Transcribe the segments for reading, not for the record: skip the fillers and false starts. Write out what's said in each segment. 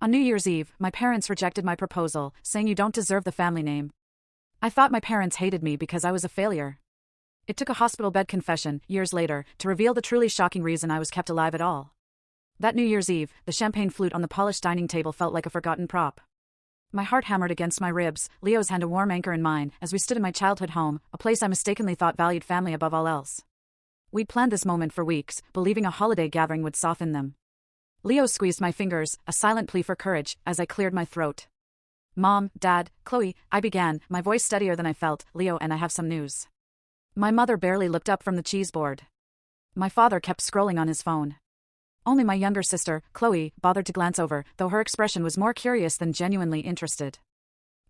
On New Year's Eve, my parents rejected my proposal, saying you don't deserve the family name. I thought my parents hated me because I was a failure. It took a hospital bed confession, years later, to reveal the truly shocking reason I was kept alive at all. That New Year's Eve, the champagne flute on the polished dining table felt like a forgotten prop. My heart hammered against my ribs, Leo's hand a warm anchor in mine, as we stood in my childhood home, a place I mistakenly thought valued family above all else. We'd planned this moment for weeks, believing a holiday gathering would soften them. Leo squeezed my fingers, a silent plea for courage, as I cleared my throat. Mom, Dad, Chloe, I began, my voice steadier than I felt. Leo and I have some news. My mother barely looked up from the cheese board. My father kept scrolling on his phone. Only my younger sister, Chloe, bothered to glance over, though her expression was more curious than genuinely interested.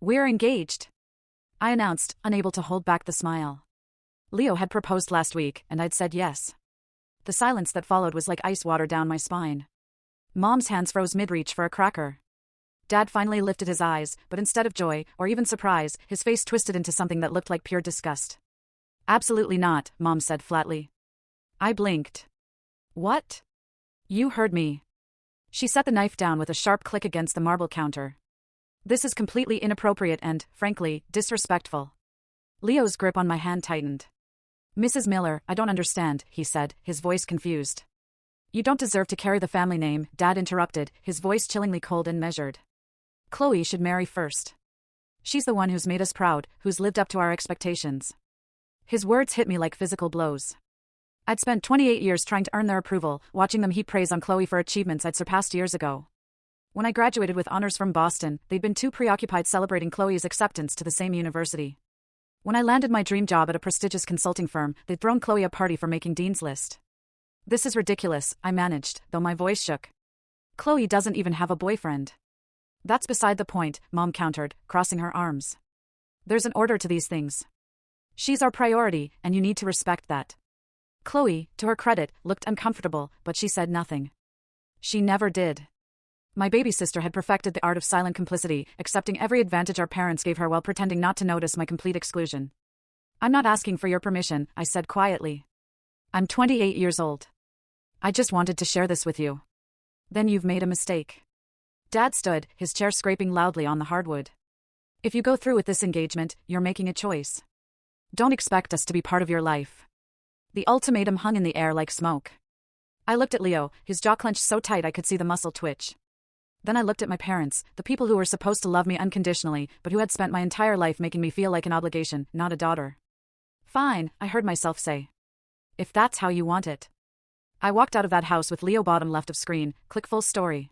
We're engaged, I announced, unable to hold back the smile. Leo had proposed last week, and I'd said yes. The silence that followed was like ice water down my spine. Mom's hands froze mid-reach for a cracker. Dad finally lifted his eyes, but instead of joy, or even surprise, his face twisted into something that looked like pure disgust. Absolutely not, Mom said flatly. I blinked. What? You heard me. She set the knife down with a sharp click against the marble counter. This is completely inappropriate and, frankly, disrespectful. Leo's grip on my hand tightened. Mrs. Miller, I don't understand, he said, his voice confused. You don't deserve to carry the family name, Dad interrupted, his voice chillingly cold and measured. Chloe should marry first. She's the one who's made us proud, who's lived up to our expectations. His words hit me like physical blows. I'd spent 28 years trying to earn their approval, watching them heap praise on Chloe for achievements I'd surpassed years ago. When I graduated with honors from Boston, they'd been too preoccupied celebrating Chloe's acceptance to the same university. When I landed my dream job at a prestigious consulting firm, they'd thrown Chloe a party for making Dean's List. This is ridiculous, I managed, though my voice shook. Chloe doesn't even have a boyfriend. That's beside the point, Mom countered, crossing her arms. There's an order to these things. She's our priority, and you need to respect that. Chloe, to her credit, looked uncomfortable, but she said nothing. She never did. My baby sister had perfected the art of silent complicity, accepting every advantage our parents gave her while pretending not to notice my complete exclusion. I'm not asking for your permission, I said quietly. I'm 28 years old. I just wanted to share this with you. Then you've made a mistake. Dad stood, his chair scraping loudly on the hardwood. If you go through with this engagement, you're making a choice. Don't expect us to be part of your life. The ultimatum hung in the air like smoke. I looked at Leo, his jaw clenched so tight I could see the muscle twitch. Then I looked at my parents, the people who were supposed to love me unconditionally, but who had spent my entire life making me feel like an obligation, not a daughter. Fine, I heard myself say. If that's how you want it. I walked out of that house with Leo bottom left of screen, click full story.